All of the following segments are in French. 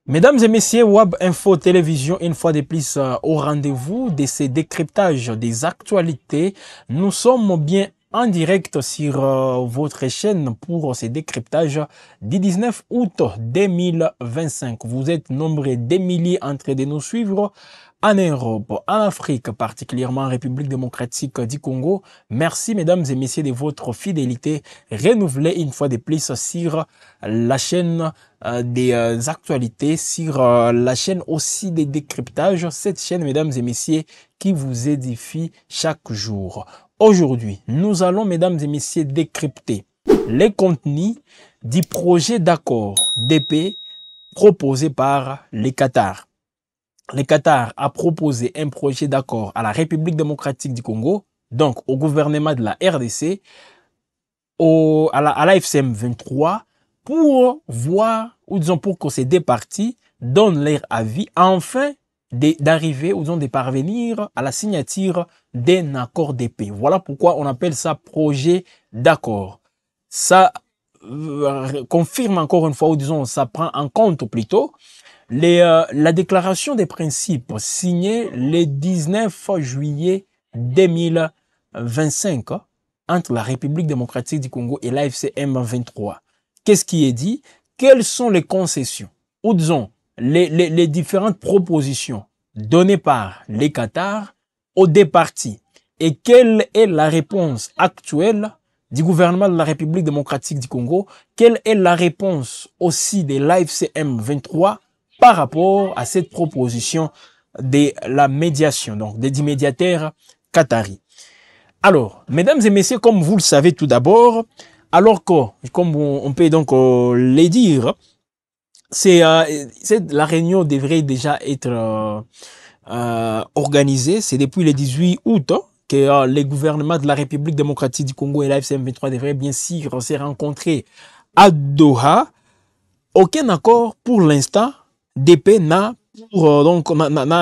Mesdames et messieurs, Web Info Télévision, une fois de plus au rendez-vous de ces décryptages des actualités. Nous sommes bien en direct sur votre chaîne pour ces décryptages du 19 août 2025. Vous êtes nombreux des milliers en train de nous suivre en Europe, en Afrique, particulièrement en République démocratique du Congo. Merci mesdames et messieurs de votre fidélité renouvelée une fois de plus sur la chaîne des actualités, sur la chaîne aussi des décryptages. Cette chaîne, mesdames et messieurs, qui vous édifie chaque jour. Aujourd'hui, nous allons, mesdames et messieurs, décrypter les contenus du projet d'accord de paix proposé par le Qatar. Le Qatar a proposé un projet d'accord à la République démocratique du Congo, donc au gouvernement de la RDC, à la FCM 23, pour voir, ou disons pour que ces deux parties donnent leur avis, afin d'arriver, ou disons de parvenir à la signature d'un accord de paix. Voilà pourquoi on appelle ça projet d'accord. Ça confirme encore une fois, ou disons ça prend en compte plutôt, la déclaration des principes signée le 19 juillet 2025 entre la République démocratique du Congo et l'AFC M23. Qu'est-ce qui est dit? Quelles sont les concessions, ou disons les différentes propositions données par les Qatar aux deux parties? Et quelle est la réponse actuelle du gouvernement de la République démocratique du Congo? Quelle est la réponse aussi de l'AFC M23 par rapport à cette proposition de la médiation, donc des médiateurs qataris? Alors, mesdames et messieurs, comme vous le savez tout d'abord, alors que, comme on peut donc le dire, la réunion devrait déjà être organisée. C'est depuis le 18 août que les gouvernements de la République démocratique du Congo et la FCM23 devraient bien sûr se rencontrer à Doha. Aucun accord pour l'instant d'épée n'a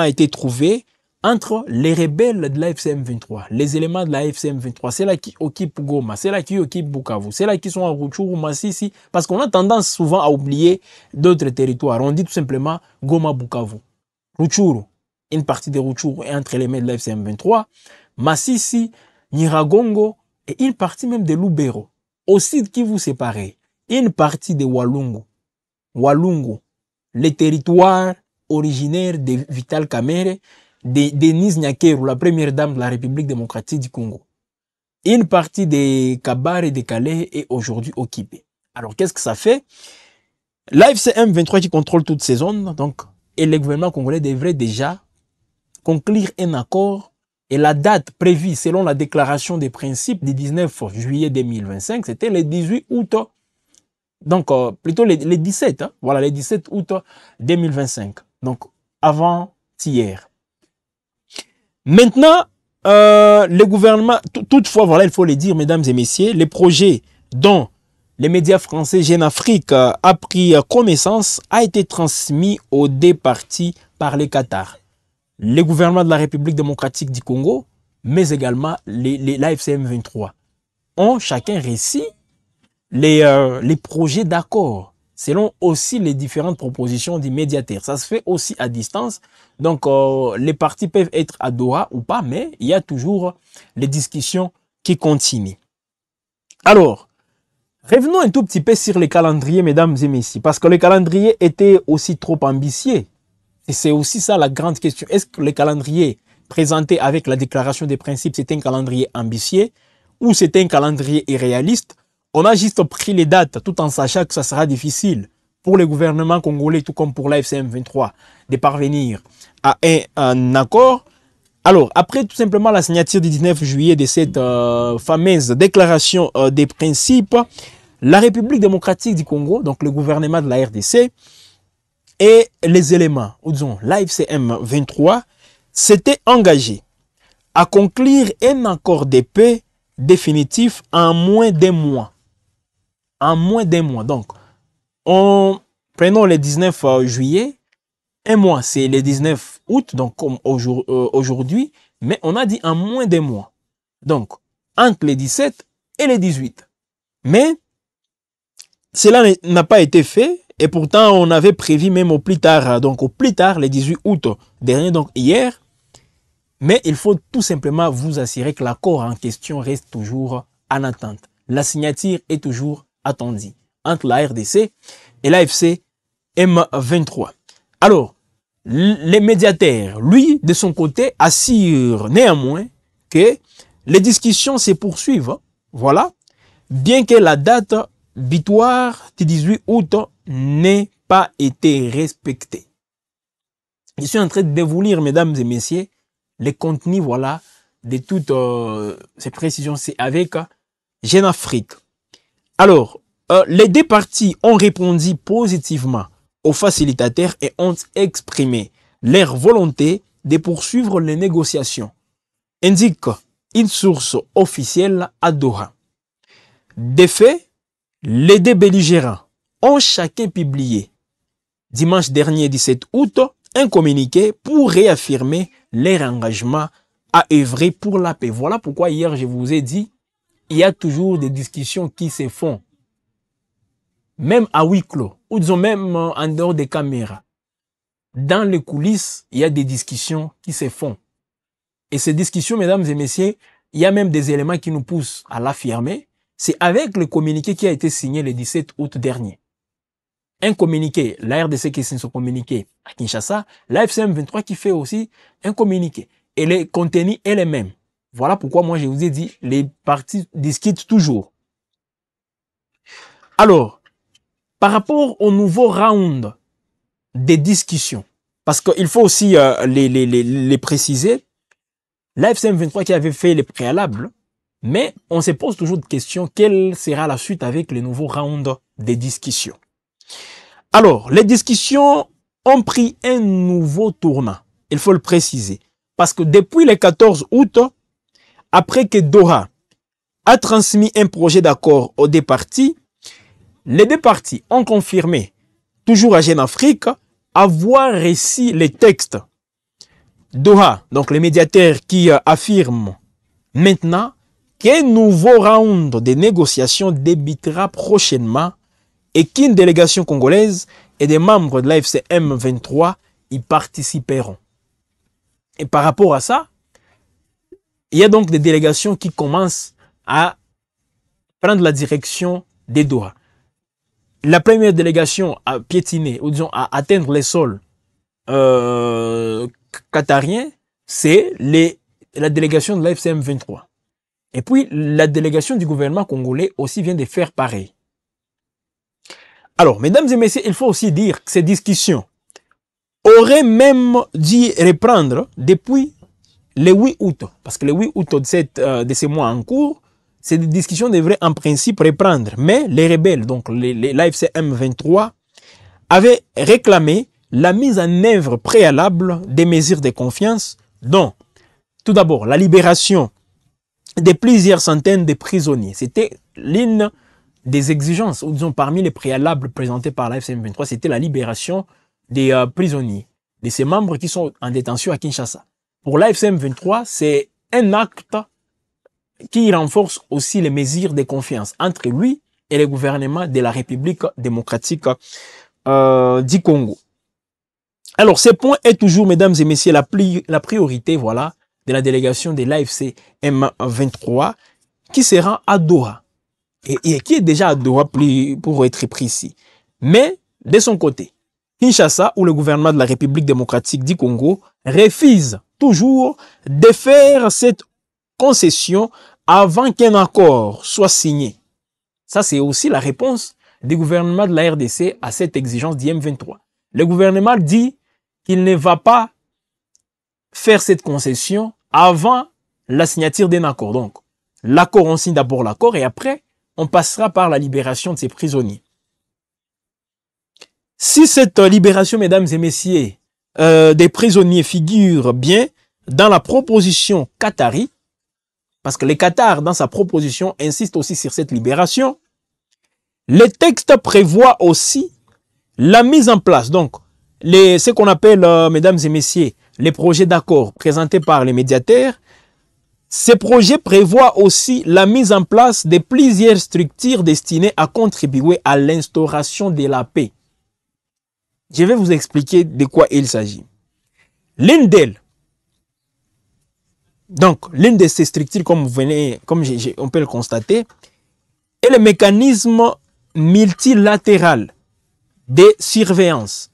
été trouvé entre les rebelles de la FCM23, les éléments de la FCM23, c'est là qui occupent Goma, c'est là qui occupent Bukavu, c'est là qui sont à Rutshuru, Masisi, parce qu'on a tendance souvent à oublier d'autres territoires. On dit tout simplement Goma, Bukavu, Rutshuru, une partie de Rutshuru est entre les mains de la FCM23, Masisi, Nyiragongo et une partie même de Lubero. Au sud qui vous séparez, une partie de Walungu, les territoires originaires de Vital Kamerhe, de Denise Nyakeru, la première dame de la République démocratique du Congo. Une partie des Kabare et des Calais est aujourd'hui occupée. Alors, qu'est-ce que ça fait? L'AFC M23 qui contrôle toutes ces zones, donc, et le gouvernement congolais devrait déjà conclure un accord, et la date prévue selon la déclaration des principes du 19 juillet 2025, c'était le 18 août, donc plutôt les 17, hein, voilà, les 17 août 2025, donc avant-hier. Maintenant, le gouvernement, toutefois, voilà, il faut le dire, mesdames et messieurs, les projets dont les médias français Jeune Afrique a pris connaissance a été transmis aux deux parties par les Qatar. Le gouvernement de la République démocratique du Congo, mais également l'AFC M23, ont chacun réussi les projets d'accord, selon aussi les différentes propositions du médiateur. Ça se fait aussi à distance. Donc, les partis peuvent être à Doha ou pas, mais il y a toujours les discussions qui continuent. Alors, revenons un tout petit peu sur les calendriers, mesdames et messieurs, parce que le calendrier était aussi trop ambitieux. Et c'est aussi ça la grande question. Est-ce que le calendrier présenté avec la déclaration des principes, c'est un calendrier ambitieux ou c'est un calendrier irréaliste? On a juste pris les dates tout en sachant que ça sera difficile pour le gouvernement congolais, tout comme pour l'AFC M23, de parvenir à un accord. Alors, après tout simplement la signature du 19 juillet de cette fameuse déclaration des principes, la République démocratique du Congo, donc le gouvernement de la RDC, et les éléments, ou disons l'AFC M23, s'étaient engagés à conclure un accord de paix définitif en moins d'un mois. En moins d'un mois. Donc, prenons le 19 juillet, un mois, c'est le 19 août, donc comme aujourd'hui, mais on a dit en moins d'un mois. Donc, entre les 17 et les 18. Mais cela n'a pas été fait Et pourtant, on avait prévu même au plus tard, donc au plus tard, le 18 août dernier, donc hier. Mais il faut tout simplement vous assurer que l'accord en question reste toujours en attente. La signature est toujours attendue entre la RDC et l'AFC M23. Alors, les médiateurs, lui, de son côté, assurent néanmoins que les discussions se poursuivent. Voilà. Bien que la date butoir du 18 août n'ait pas été respectée. Je suis en train de vous lire, mesdames et messieurs, les contenus, voilà, de toutes ces précisions. C'est avec Jeune Afrique. Alors, les deux parties ont répondu positivement aux facilitateurs et ont exprimé leur volonté de poursuivre les négociations, indique une source officielle à Doha. De fait, les deux belligérants ont chacun publié dimanche dernier 17 août un communiqué pour réaffirmer leur engagement à œuvrer pour la paix. Voilà pourquoi hier je vous ai dit, il y a toujours des discussions qui se font, même à huis clos, ou disons même en dehors des caméras. Dans les coulisses, il y a des discussions qui se font. Et ces discussions, mesdames et messieurs, il y a même des éléments qui nous poussent à l'affirmer. C'est avec le communiqué qui a été signé le 17 août dernier. Un communiqué, la RDC qui signe son communiqué à Kinshasa, la FCM23 qui fait aussi un communiqué. Et le contenu est le même. Voilà pourquoi moi je vous ai dit, les parties discutent toujours. Alors, par rapport au nouveau round des discussions, parce qu'il faut aussi les préciser, la FCM23 qui avait fait les préalables, mais on se pose toujours de questions, quelle sera la suite avec le nouveau round des discussions. Alors, les discussions ont pris un nouveau tournant, il faut le préciser, parce que depuis le 14 août, après que Doha a transmis un projet d'accord aux deux parties, les deux parties ont confirmé, toujours à Jeune Afrique, avoir reçu les textes. Doha, donc les médiateurs qui affirment maintenant qu'un nouveau round de négociations débutera prochainement et qu'une délégation congolaise et des membres de l'AFC M23 y participeront. Et par rapport à ça, il y a donc des délégations qui commencent à prendre la direction des Doha. La première délégation à piétiner, ou disons à atteindre les sols qatariens, c'est la délégation de la FCM 23. Et puis, la délégation du gouvernement congolais aussi vient de faire pareil. Alors, mesdames et messieurs, il faut aussi dire que ces discussions auraient même dû reprendre depuis le 8 août. Parce que le 8 août de ces mois en cours, ces discussions devraient en principe reprendre. Mais les rebelles, donc l'AFC M23, avaient réclamé la mise en œuvre préalable des mesures de confiance, dont tout d'abord la libération de plusieurs centaines de prisonniers. C'était l'une des exigences, ou disons parmi les préalables présentés par l'AFC M23, c'était la libération des prisonniers, de ces membres qui sont en détention à Kinshasa. Pour l'AFC M23, c'est un acte qui renforce aussi les mesures de confiance entre lui et le gouvernement de la République démocratique du Congo. Alors, ce point est toujours, mesdames et messieurs, la priorité, voilà, de la délégation de l'AFC M23 qui se rend à Doha. Et qui est déjà à Doha, pour être précis. Mais, de son côté, Kinshasa, où le gouvernement de la République démocratique du Congo refuse toujours de faire cette concession avant qu'un accord soit signé. Ça, c'est aussi la réponse du gouvernement de la RDC à cette exigence du M23. Le gouvernement dit qu'il ne va pas faire cette concession avant la signature d'un accord. Donc, l'accord, on signe d'abord l'accord et après, on passera par la libération de ces prisonniers. Si cette libération, mesdames et messieurs, des prisonniers figure bien dans la proposition qatari, parce que le Qatar, dans sa proposition, insiste aussi sur cette libération, le texte prévoit aussi la mise en place, donc, ce qu'on appelle, mesdames et messieurs, les projets d'accord présentés par les médiateurs. Ces projets prévoient aussi la mise en place de plusieurs structures destinées à contribuer à l'instauration de la paix. Je vais vous expliquer de quoi il s'agit. L'une d'elles, donc l'une de ces structures, comme on peut le constater, est le mécanisme multilatéral de surveillance.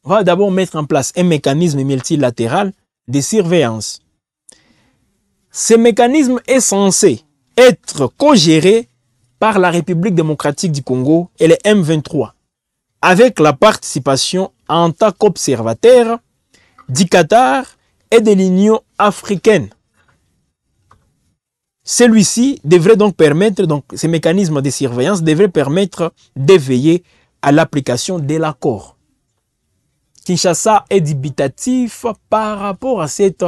On va d'abord mettre en place un mécanisme multilatéral de surveillance. Ce mécanisme est censé être co-géré par la République démocratique du Congo et les M23, avec la participation en tant qu'observateur du Qatar et de l'Union africaine. Celui-ci devrait donc permettre, ces mécanismes de surveillance devraient permettre de veiller à l'application de l'accord. Kinshasa est dubitatif par rapport à cette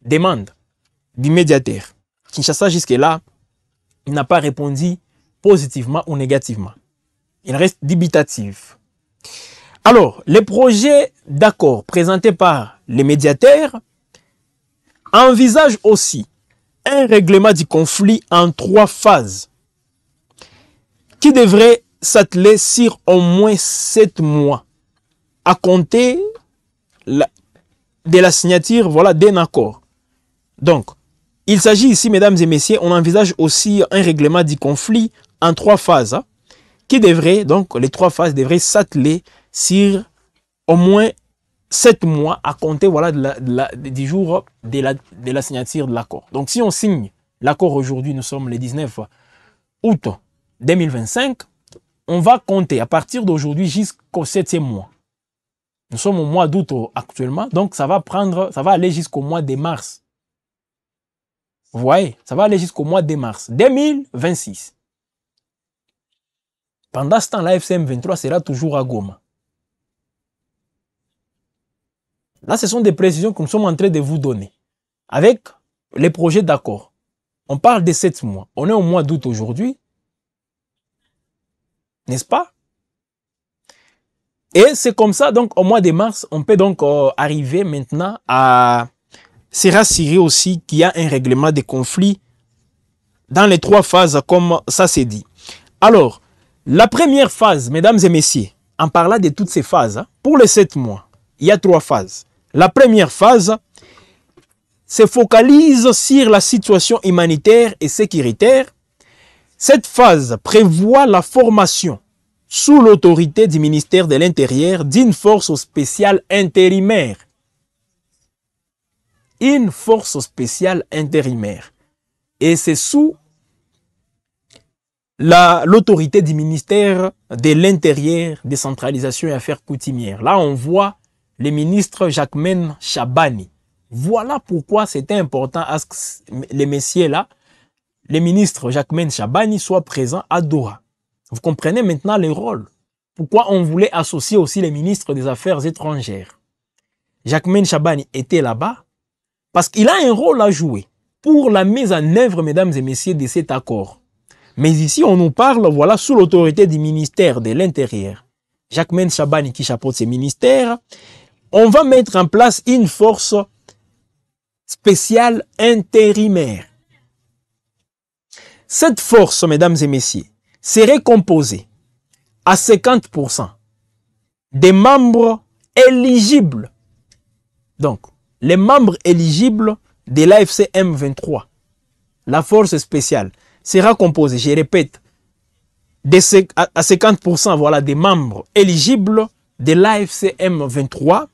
demande du médiateur. Kinshasa, jusque-là, n'a pas répondu positivement ou négativement. Il reste dubitatif. Alors, les projets d'accord présentés par les médiateurs envisagent aussi un règlement du conflit en 3 phases qui devrait s'atteler sur au moins 7 mois à compter de la signature d'un accord. Donc, il s'agit ici, mesdames et messieurs, on envisage aussi un règlement du conflit en 3 phases qui devrait, donc les 3 phases devraient s'atteler sur au moins 7 mois à compter du jour de la signature de l'accord. Donc si on signe l'accord aujourd'hui, nous sommes le 19 août 2025, on va compter à partir d'aujourd'hui jusqu'au 7e mois. Nous sommes au mois d'août actuellement, donc ça va aller jusqu'au mois de mars. Vous voyez, ça va aller jusqu'au mois de mars 2026. Pendant ce temps, la FCM 23 sera toujours à Goma. Là, ce sont des précisions que nous sommes en train de vous donner. Avec les projets d'accord. On parle de 7 mois. On est au mois d'août aujourd'hui. N'est-ce pas? Et c'est comme ça, donc au mois de mars, on peut donc arriver maintenant à se rassurer aussi qu'il y a un règlement des conflits dans les 3 phases, comme ça s'est dit. Alors, la première phase, mesdames et messieurs, en parlant de toutes ces phases, pour les 7 mois, il y a 3 phases. La première phase se focalise sur la situation humanitaire et sécuritaire. Cette phase prévoit la formation sous l'autorité du ministère de l'Intérieur d'une force spéciale intérimaire. Une force spéciale intérimaire. Et c'est sous l'autorité du ministère de l'Intérieur, décentralisation et affaires coutumières. Là, on voit le ministre Jacquemain Chabani. Voilà pourquoi c'était important à ce que les messieurs là, le ministre Jacquemain Chabani soit présent à Doha. Vous comprenez maintenant le rôle. Pourquoi on voulait associer aussi les ministres des Affaires étrangères. Jacquemain Chabani était là-bas parce qu'il a un rôle à jouer pour la mise en œuvre, mesdames et messieurs, de cet accord. Mais ici, on nous parle, voilà, sous l'autorité du ministère de l'Intérieur. Jacquemain Chabani qui chapeaute ces ministères. On va mettre en place une force spéciale intérimaire. Cette force, mesdames et messieurs, serait composée à 50% des membres éligibles. Donc, les membres éligibles de l'AFC M23, la force spéciale, sera composée, je répète, à 50% voilà, des membres éligibles de l'AFC M23,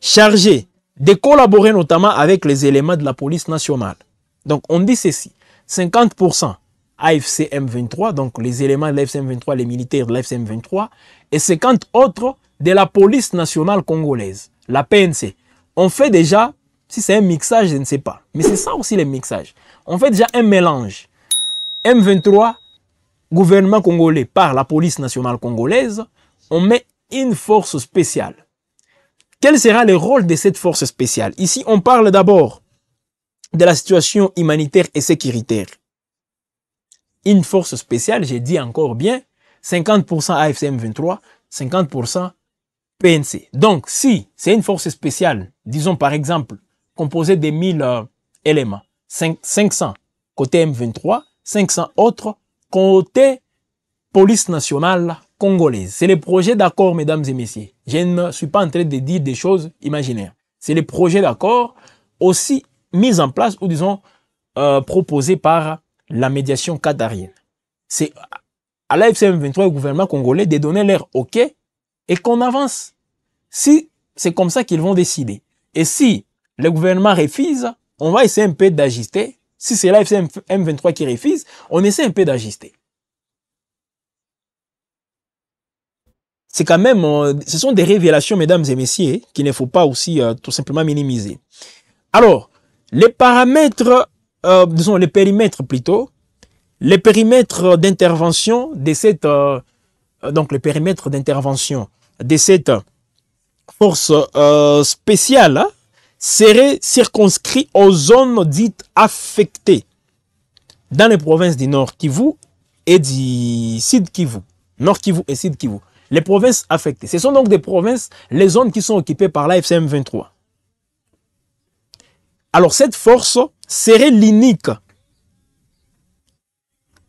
chargés de collaborer notamment avec les éléments de la police nationale. Donc, on dit ceci, 50% AFC M23, donc les éléments de l'AFC M23, les militaires de l'AFC M23, et 50 autres de la police nationale congolaise, la PNC. On fait déjà, si c'est un mixage, je ne sais pas, mais c'est ça aussi le mixage. On fait déjà un mélange. M23, gouvernement congolais par la police nationale congolaise, on met une force spéciale. Quel sera le rôle de cette force spéciale? Ici, on parle d'abord de la situation humanitaire et sécuritaire. Une force spéciale, j'ai dit encore bien, 50% AFC M23, 50% PNC. Donc, si c'est une force spéciale, disons par exemple, composée de 1000 éléments, 500 côté M23, 500 autres côté police nationale congolaise. C'est le projet d'accord, mesdames et messieurs. Je ne suis pas en train de dire des choses imaginaires. C'est les projets d'accord aussi mis en place ou disons proposés par la médiation qatarienne. C'est à l'AFC M23 et au gouvernement congolais de donner leur OK et qu'on avance. Si c'est comme ça qu'ils vont décider. Et si le gouvernement refuse, on va essayer un peu d'ajuster. Si c'est l'AFC M23 qui refuse, on essaie un peu d'ajuster. C'est quand même, ce sont des révélations, mesdames et messieurs, qu'il ne faut pas aussi tout simplement minimiser. Alors, les paramètres, disons les périmètres plutôt, les périmètres d'intervention de cette, donc le périmètre d'intervention de cette force spéciale hein, serait circonscrit aux zones dites affectées dans les provinces du Nord Kivu et du Sud Kivu. Nord Kivu et Sud Kivu. Les provinces affectées. Ce sont donc des provinces, les zones qui sont occupées par l'AFC M23. Alors cette force serait l'unique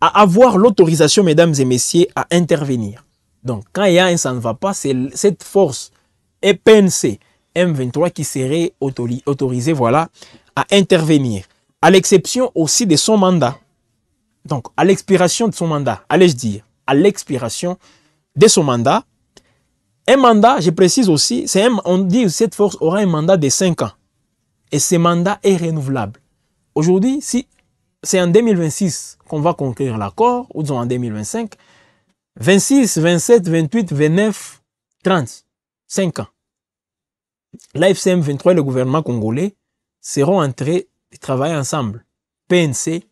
à avoir l'autorisation, mesdames et messieurs, à intervenir. Donc quand il y a un ça ne va pas, c'est cette force EPNC M23 qui serait autorisée voilà, à intervenir. À l'exception aussi de son mandat. Donc à l'expiration de son mandat, allais-je dire, à l'expiration de son mandat. Un mandat, je précise aussi, on dit que cette force aura un mandat de 5 ans. Et ce mandat est renouvelable. Aujourd'hui, si c'est en 2026 qu'on va conclure l'accord, ou disons en 2025, 26, 27, 28, 29, 30, 5 ans. L'AFC M23 et le gouvernement congolais seront en train de travailler ensemble. PNC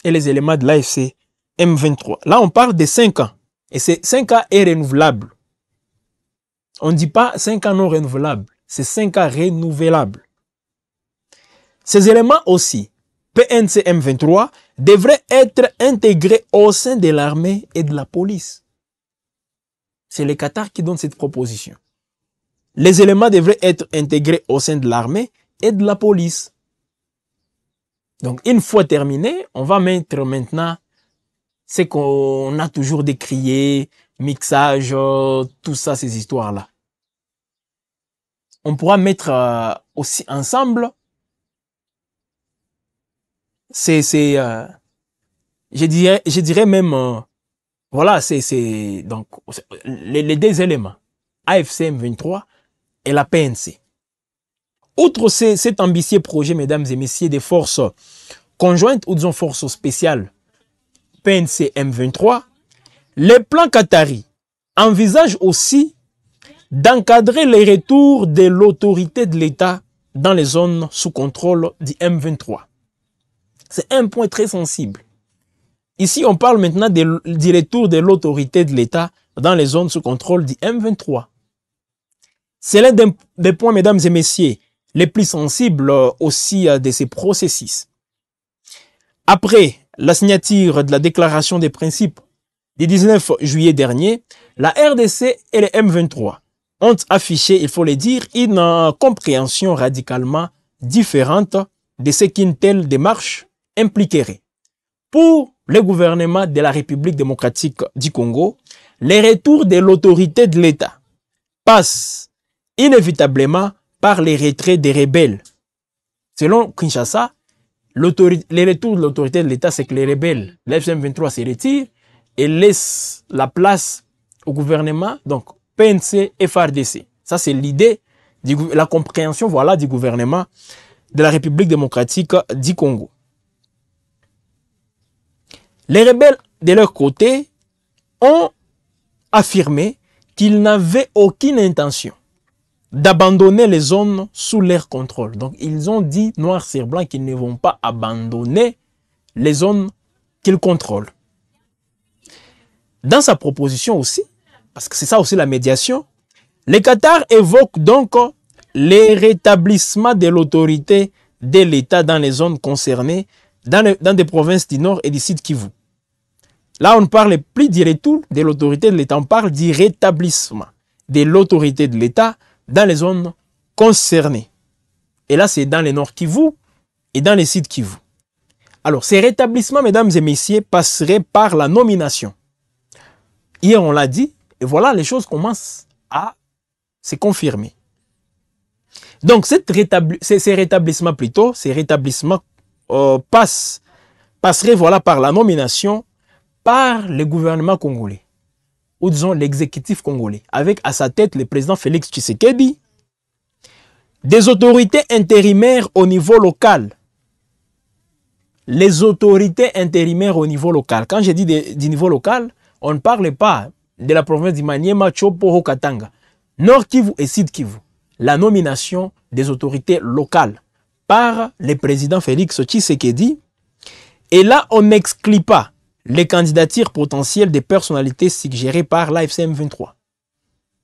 et les éléments de l'AFC M23. Là, on parle de 5 ans. Et ces 5 ans est renouvelable. On ne dit pas 5 ans non renouvelables. C'est 5 ans renouvelables. Ces éléments aussi, PNC M23, devraient être intégrés au sein de l'armée et de la police. C'est le Qatar qui donne cette proposition. Les éléments devraient être intégrés au sein de l'armée et de la police. Donc, une fois terminé, on va mettre maintenant ce qu'on a toujours décrié, mixage, tout ça, ces histoires-là. On pourra mettre aussi ensemble, je dirais même, voilà, donc les deux éléments, AFC M23 et la PNC. Outre cet ambitieux projet, mesdames et messieurs, des forces conjointes ou disons forces spéciales PNC M23, les plans qataris envisagent aussi d'encadrer les retours de l'autorité de l'État dans les zones sous contrôle du M23. C'est un point très sensible. Ici, on parle maintenant du retour de l'autorité de l'État dans les zones sous contrôle du M23. C'est l'un des points, mesdames et messieurs, les plus sensibles aussi de ces processus. Après la signature de la déclaration des principes du 19 juillet dernier, la RDC et le M23 ont affiché, il faut le dire, une compréhension radicalement différente de ce qu'une telle démarche impliquerait. Pour le gouvernement de la République démocratique du Congo, les retours de l'autorité de l'État passent inévitablement par les retraits des rebelles. Selon Kinshasa, les retours de l'autorité de l'État, c'est que les rebelles, l'FM23 se retire et laisse la place au gouvernement, donc PNC et FARDC. Ça, c'est l'idée, la compréhension voilà, du gouvernement de la République démocratique du Congo. Les rebelles, de leur côté, ont affirmé qu'ils n'avaient aucune intention d'abandonner les zones sous leur contrôle. Donc, ils ont dit noir sur blanc qu'ils ne vont pas abandonner les zones qu'ils contrôlent. Dans sa proposition aussi, parce que c'est ça aussi la médiation, le Qatar évoque donc les rétablissements de l'autorité de l'État dans les zones concernées, dans des provinces du Nord et du Sud Kivu. Là, on ne parle plus du retour de l'autorité de l'État, on parle du rétablissement de l'autorité de l'État dans les zones concernées. Et là, c'est dans les Nord Kivu et dans les Sud Kivu. Alors, ces rétablissements, mesdames et messieurs, passeraient par la nomination. Hier, on l'a dit, et voilà, les choses commencent à C'est confirmé. Donc, ces rétablissements plutôt, ces rétablissements passeraient voilà, par la nomination par le gouvernement congolais, ou disons l'exécutif congolais, avec à sa tête le président Félix Tshisekedi, des autorités intérimaires au niveau local. Les autorités intérimaires au niveau local. Quand je dis du niveau local, on ne parle pas de la province du Maniema, Chopo, Katanga, Nord Kivu et Sud Kivu. La nomination des autorités locales par le président Félix Tshisekedi. Et là, on n'exclut pas les candidatures potentielles des personnalités suggérées par l'AFC M23.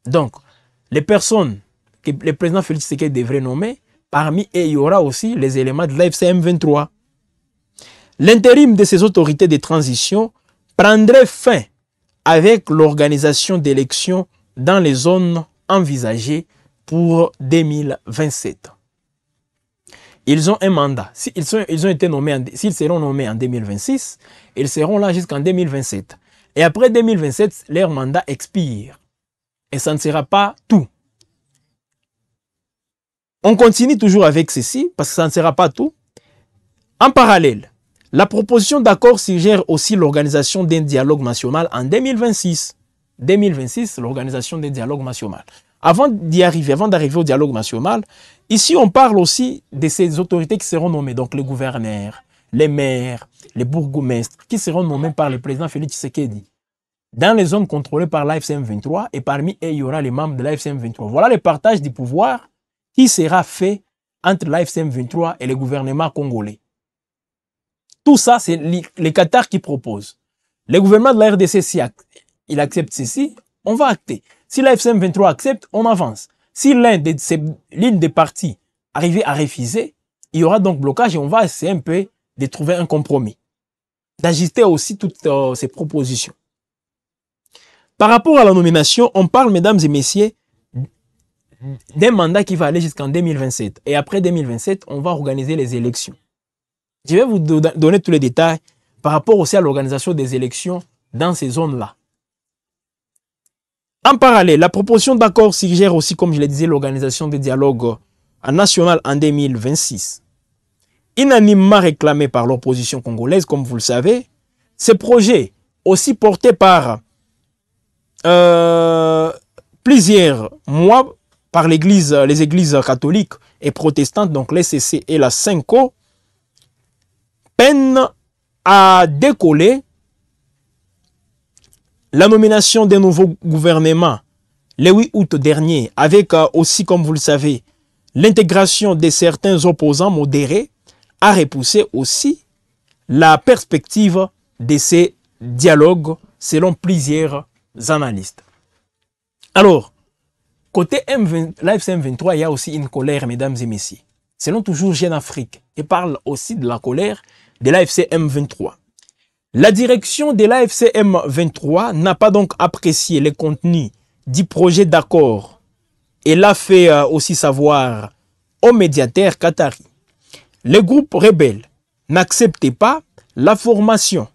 Donc, les personnes que le président Félix Tshisekedi devrait nommer, parmi eux, il y aura aussi les éléments de l'AFC M23. L'intérim de ces autorités de transition prendrait fin avec l'organisation d'élections dans les zones envisagées pour 2027. Ils ont un mandat. S'ils seront nommés en 2026, ils seront là jusqu'en 2027. Et après 2027, leur mandat expire. Et ça ne sera pas tout. On continue toujours avec ceci, parce que ça ne sera pas tout. En parallèle, la proposition d'accord suggère aussi l'organisation d'un dialogue national en 2026. 2026, l'organisation d'un dialogue national. Avant d'arriver au dialogue national, ici on parle aussi de ces autorités qui seront nommées, donc les gouverneurs, les maires, les bourgmestres, qui seront nommés par le président Félix Tshisekedi dans les zones contrôlées par l'AFC M23, et parmi eux, il y aura les membres de l'AFC M23. Voilà le partage du pouvoir qui sera fait entre l'AFC M23 et le gouvernement congolais. Tout ça, c'est les Qatar qui proposent. Le gouvernement de la RDC, si il accepte ceci, on va acter. Si l'AFC M23 accepte, on avance. Si l'une des parties arrive à refuser, il y aura donc blocage et on va essayer un peu de trouver un compromis. D'ajuster aussi toutes ces propositions. Par rapport à la nomination, on parle, mesdames et messieurs, d'un mandat qui va aller jusqu'en 2027. Et après 2027, on va organiser les élections. Je vais vous donner tous les détails par rapport aussi à l'organisation des élections dans ces zones-là. En parallèle, la proposition d'accord suggère aussi, comme je le disais, l'organisation des dialogues national en 2026. Unanimement réclamé par l'opposition congolaise, comme vous le savez, ce projet, aussi porté par plusieurs mois par les églises catholiques et protestantes, donc l'ECC et la SENCO, peine à décoller. La nomination d'un nouveau gouvernement le 8 août dernier, avec aussi, comme vous le savez, l'intégration de certains opposants modérés, a repoussé aussi la perspective de ces dialogues selon plusieurs analystes. Alors, côté l'AFC M23, il y a aussi une colère, mesdames et messieurs. Selon toujours Jeune Afrique, et parle aussi de la colère de l'AFC M23. La direction de l'AFC M23 n'a pas donc apprécié le contenu du projet d'accord et l'a fait aussi savoir au médiateur qatari. Le groupe rebelle n'acceptait pas la formulation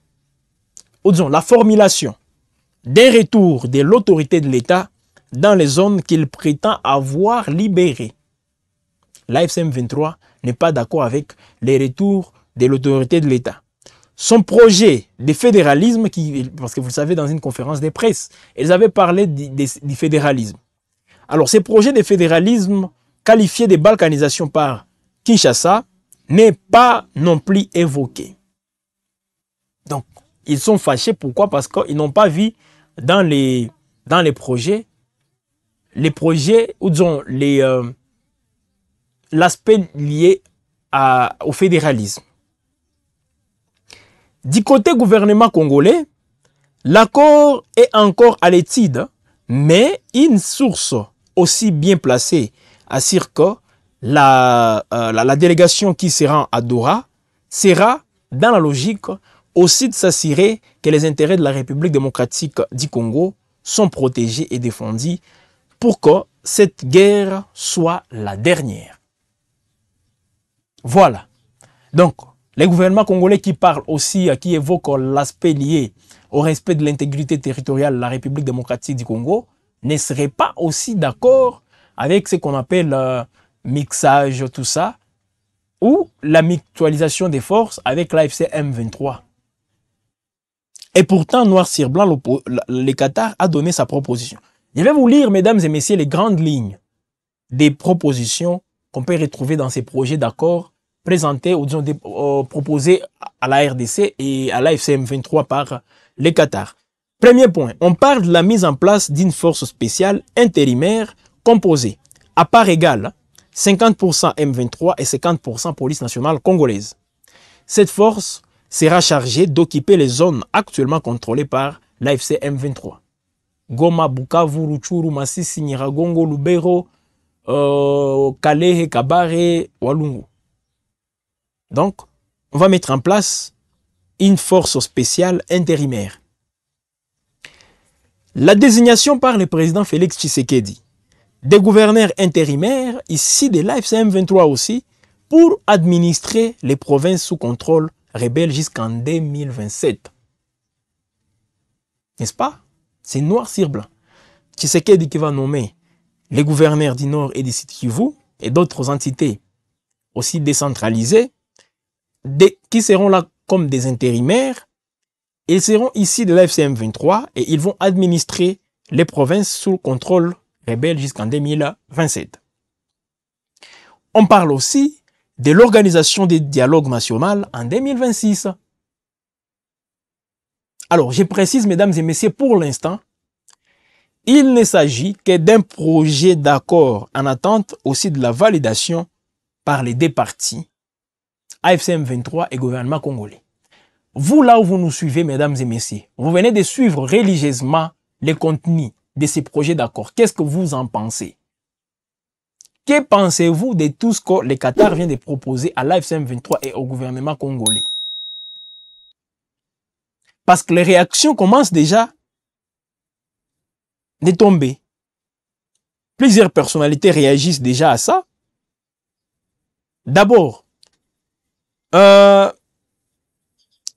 d'un retour de l'autorité de l'État dans les zones qu'il prétend avoir libérées. L'AFC M23 n'est pas d'accord avec les retours de l'autorité de l'État. Son projet de fédéralisme, parce que vous le savez, dans une conférence de presse, ils avaient parlé du fédéralisme. Alors, ces projets de fédéralisme qualifiés de balkanisation par Kinshasa n'est pas non plus évoqué. Donc, ils sont fâchés. Pourquoi? Parce qu'ils n'ont pas vu dans les projets, ou disons, l'aspect lié au fédéralisme. Du côté gouvernement congolais, l'accord est encore à l'étude, mais une source aussi bien placée assure que la délégation qui se rend à Doha sera dans la logique aussi de s'assurer que les intérêts de la République démocratique du Congo sont protégés et défendus pour que cette guerre soit la dernière. Voilà. Donc, les gouvernements congolais qui parlent aussi, qui évoquent l'aspect lié au respect de l'intégrité territoriale de la République démocratique du Congo, ne seraient pas aussi d'accord avec ce qu'on appelle mixage, tout ça, ou la mutualisation des forces avec l'AFC M23. Et pourtant, noir sur blanc, le Qatar a donné sa proposition. Je vais vous lire, mesdames et messieurs, les grandes lignes des propositions qu'on peut retrouver dans ces projets d'accord présentés ou disons proposés à la RDC et à l'AFC M23 par le Qatar. Premier point, on parle de la mise en place d'une force spéciale intérimaire composée à part égale 50% M23 et 50% police nationale congolaise. Cette force sera chargée d'occuper les zones actuellement contrôlées par l'AFC M23. Goma, Bukavu, Rutshuru, Masisi, Nyiragongo, Lubero, Kalehe, Kabare, Walungu. Donc, on va mettre en place une force spéciale intérimaire. La désignation par le président Félix Tshisekedi des gouverneurs intérimaires, ici de l'AFC M23 aussi, pour administrer les provinces sous contrôle rebelle jusqu'en 2027. N'est-ce pas? C'est noir sur blanc. Tshisekedi qui va nommer les gouverneurs du Nord et du Sud Kivu et d'autres entités aussi décentralisées qui seront là comme des intérimaires. Ils seront ici de l'AFC M23 et ils vont administrer les provinces sous contrôle rebelle jusqu'en 2027. On parle aussi de l'organisation des dialogues nationaux en 2026. Alors, je précise, mesdames et messieurs, pour l'instant, il ne s'agit que d'un projet d'accord en attente aussi de la validation par les deux parties, AFC M23 et gouvernement congolais. Vous, là où vous nous suivez, mesdames et messieurs, vous venez de suivre religieusement les contenus de ces projets d'accord. Qu'est-ce que vous en pensez? Que pensez-vous de tout ce que le Qatar vient de proposer à l'AFC M23 et au gouvernement congolais? Parce que les réactions commencent déjà de tomber. Plusieurs personnalités réagissent déjà à ça. D'abord,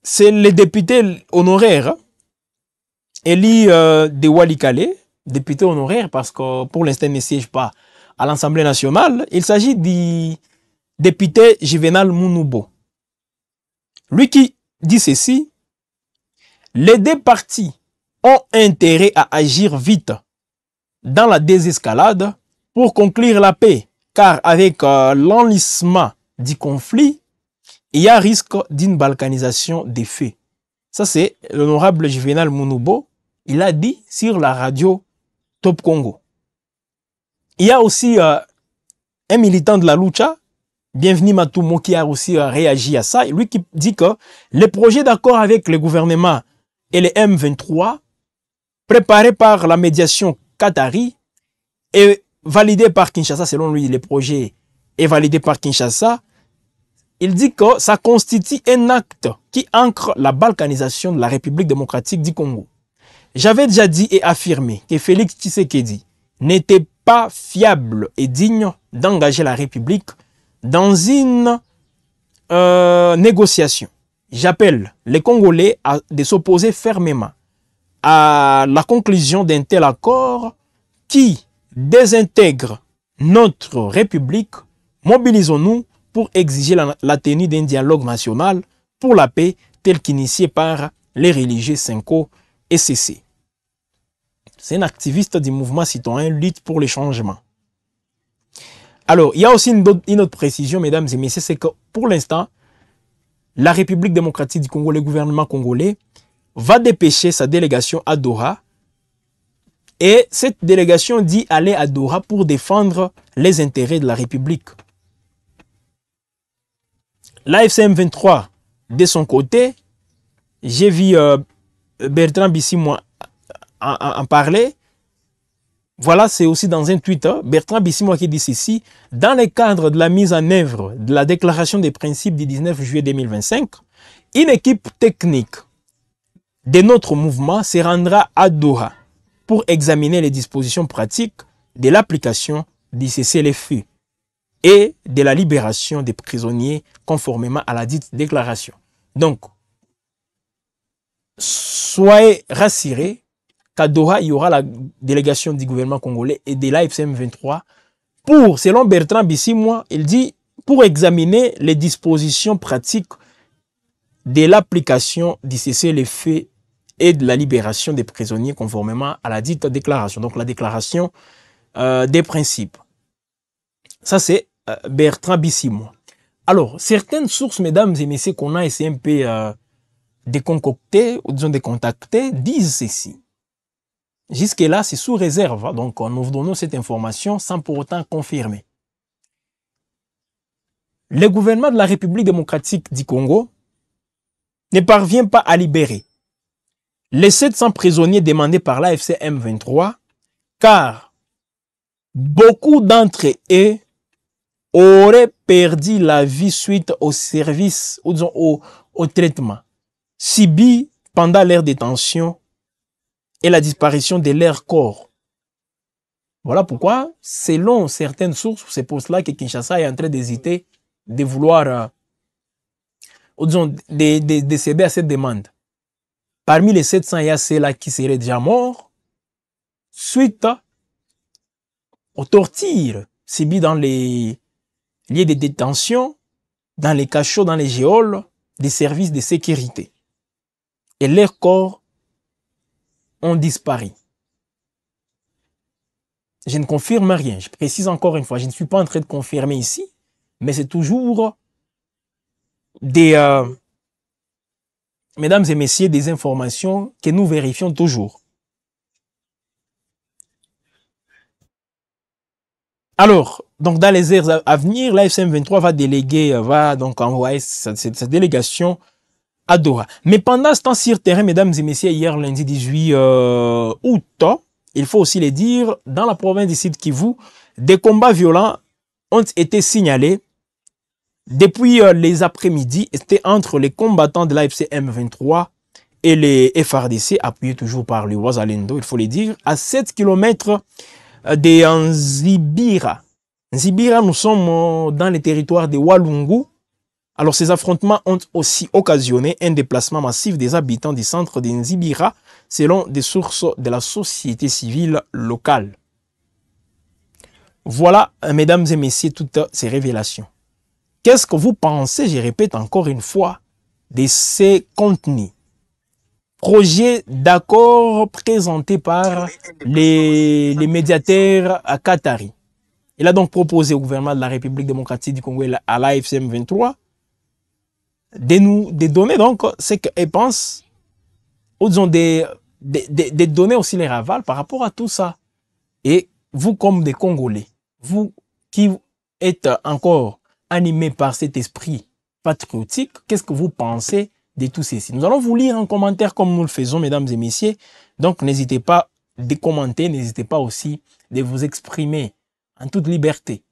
c'est le député honoraire, Eli de Walikale, député honoraire, parce que pour l'instant, il ne siège pas à l'Assemblée nationale. Il s'agit du député Juvenal Mounoubo. Lui qui dit ceci: les deux parties ont intérêt à agir vite dans la désescalade pour conclure la paix, car avec l'enlissement du conflit, il y a risque d'une balkanisation des faits. Ça, c'est l'honorable Juvenal Mounoubo. Il a dit sur la radio Top Congo. Il y a aussi un militant de la Lucha, Bienvenu Matoumo, qui a aussi réagi à ça. Lui qui dit que les projets d'accord avec le gouvernement et les M23, préparés par la médiation qatari et validés par Kinshasa, selon lui, les projets est validé par Kinshasa. Il dit que ça constitue un acte qui ancre la balkanisation de la République démocratique du Congo. J'avais déjà dit et affirmé que Félix Tshisekedi n'était pas fiable et digne d'engager la République dans une négociation. J'appelle les Congolais à de s'opposer fermement à la conclusion d'un tel accord qui désintègre notre République. Mobilisons-nous pour exiger la tenue d'un dialogue national pour la paix tel qu'initié par les religieux Senko et CC. C'est un activiste du mouvement citoyen lutte pour le changement. Alors, il y a aussi une autre précision, mesdames et messieurs, c'est que pour l'instant, la République démocratique du Congo, le gouvernement congolais, va dépêcher sa délégation à Doha. Et cette délégation dit aller à Doha pour défendre les intérêts de la République. L'AFC M23, de son côté, j'ai vu Bertrand Bisimwa en parler. Voilà, c'est aussi dans un tweet, Bertrand Bisimwa qui dit ceci: dans le cadre de la mise en œuvre de la déclaration des principes du 19 juillet 2025, une équipe technique de notre mouvement se rendra à Doha pour examiner les dispositions pratiques de l'application du cessez-le-feu et de la libération des prisonniers conformément à la dite déclaration. Donc, soyez rassurés qu'à Doha, il y aura la délégation du gouvernement congolais et de l'AFC M23 selon Bertrand Bisimwa, il dit, pour examiner les dispositions pratiques de l'application du cessez-le-feu et de la libération des prisonniers conformément à la dite déclaration. Donc la déclaration des principes. Ça, c'est Bertrand Bisimwa. Alors, certaines sources, mesdames et messieurs, qu'on a essayé un peu de concocter, ou disons de contacter, disent ceci. Jusque-là, c'est sous réserve. Donc, nous vous donnons cette information sans pour autant confirmer. Le gouvernement de la République démocratique du Congo ne parvient pas à libérer les 700 prisonniers demandés par l'AFC M23, car beaucoup d'entre eux auraient perdu la vie suite au service, ou disons au traitement subi pendant leur détention et la disparition de leur corps. Voilà pourquoi, selon certaines sources, c'est pour cela que Kinshasa est en train d'hésiter, de vouloir, ou disons, de céder à cette demande. Parmi les 700, il y a ceux-là qui seraient déjà morts suite aux tortures subies dans les lieux de détention, dans les cachots, dans les géoles des services de sécurité. Et leurs corps ont disparu. Je ne confirme rien. Je précise encore une fois, je ne suis pas en train de confirmer ici, mais c'est toujours des... mesdames et messieurs, des informations que nous vérifions toujours. Alors, donc dans les heures à venir, l'AFC M23 va déléguer, va donc envoyer sa délégation à Doha. Mais pendant ce temps sur terrain, mesdames et messieurs, hier lundi 18 août, il faut aussi le dire, dans la province du Sud Kivu, des combats violents ont été signalés depuis les après-midi. C'était entre les combattants de l'AFC M23 et les FARDC, appuyés toujours par le Wazalendo, il faut le dire, à 7 km de Nzibira. Nzibira, nous sommes dans les territoires de Walungu. Alors, ces affrontements ont aussi occasionné un déplacement massif des habitants du centre de Nzibira, selon des sources de la société civile locale. Voilà, mesdames et messieurs, toutes ces révélations. Qu'est-ce que vous pensez, je répète encore une fois, de ces contenus? Projet d'accord présenté par les médiateurs à Qatari. Il a donc proposé au gouvernement de la République démocratique du Congo et à l'AFC M23 de donner donc ce qu'ils pensent, ou disons de donner aussi les ravals par rapport à tout ça. Et vous, comme des Congolais, vous qui êtes encore animés par cet esprit patriotique, qu'est-ce que vous pensez de tout ceci? Nous allons vous lire en commentaire comme nous le faisons, mesdames et messieurs. Donc, n'hésitez pas de commenter, n'hésitez pas aussi de vous exprimer en toute liberté.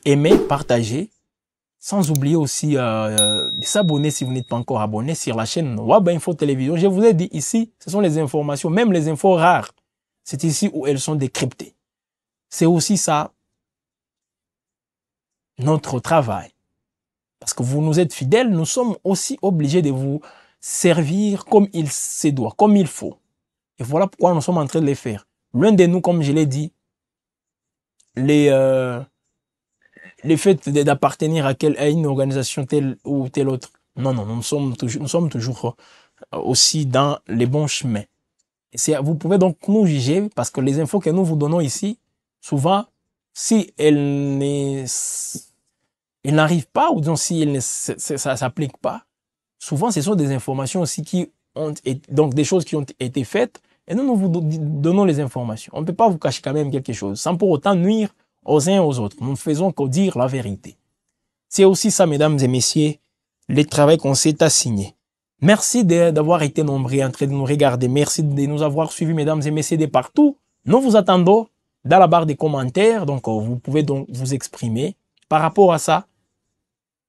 Aimez, partagez, sans oublier aussi de s'abonner si vous n'êtes pas encore abonné sur la chaîne Waba Info Télévision. Je vous ai dit ici, ce sont les informations, même les infos rares. C'est ici où elles sont décryptées. C'est aussi ça, notre travail. Parce que vous nous êtes fidèles, nous sommes aussi obligés de vous servir comme il se doit, comme il faut. Et voilà pourquoi nous sommes en train de les faire. L'un de nous, comme je l'ai dit, le fait d'appartenir à une organisation telle ou telle autre, non, nous sommes toujours aussi dans les bons chemins. Vous pouvez donc nous juger parce que les infos que nous vous donnons ici, souvent, si elles n'arrivent pas, ou disons si ça ne s'applique pas, souvent ce sont des informations aussi qui ont donc des choses qui ont été faites, et nous vous donnons les informations. On ne peut pas vous cacher quand même quelque chose, sans pour autant nuire aux uns et aux autres. Nous ne faisons que dire la vérité. C'est aussi ça, mesdames et messieurs, le travail qu'on s'est assigné. Merci d'avoir été nombreux en train de nous regarder. Merci de nous avoir suivis, mesdames et messieurs, de partout. Nous vous attendons dans la barre des commentaires. Donc, vous pouvez donc vous exprimer par rapport à ça.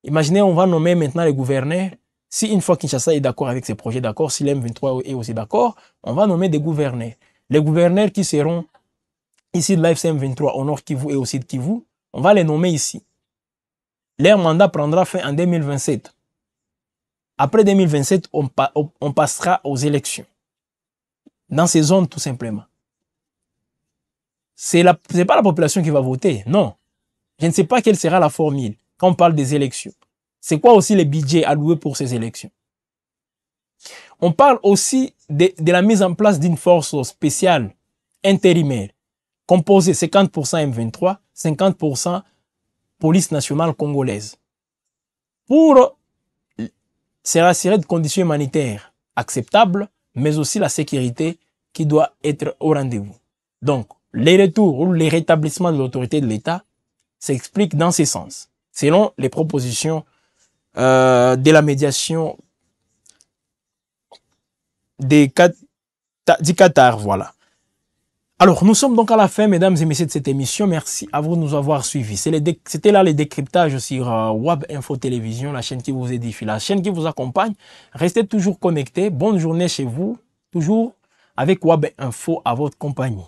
Imaginez, on va nommer maintenant les gouverneurs. Si une fois Kinshasa est d'accord avec ces projets d'accord, si l'M23 est aussi d'accord, on va nommer des gouverneurs. Les gouverneurs qui seront ici de l'AFC M23 au nord Kivu et au sud Kivu, on va les nommer ici. Leur mandat prendra fin en 2027. Après 2027, on passera aux élections. Dans ces zones, tout simplement. Ce n'est pas la population qui va voter, non. Je ne sais pas quelle sera la formule quand on parle des élections. C'est quoi aussi les budgets alloués pour ces élections? On parle aussi de la mise en place d'une force spéciale intérimaire, composée 50% M23, 50% police nationale congolaise, pour s'assurer de conditions humanitaires acceptables, mais aussi la sécurité qui doit être au rendez-vous. Donc, les retours ou les rétablissements de l'autorité de l'État s'expliquent dans ce sens, selon les propositions de la médiation du Qatar, voilà. Alors, nous sommes donc à la fin, mesdames et messieurs, de cette émission. Merci à vous de nous avoir suivis. C'était là les décryptages sur WAB Info Télévision, la chaîne qui vous édifie, la chaîne qui vous accompagne. Restez toujours connectés. Bonne journée chez vous, toujours avec WAB Info à votre compagnie.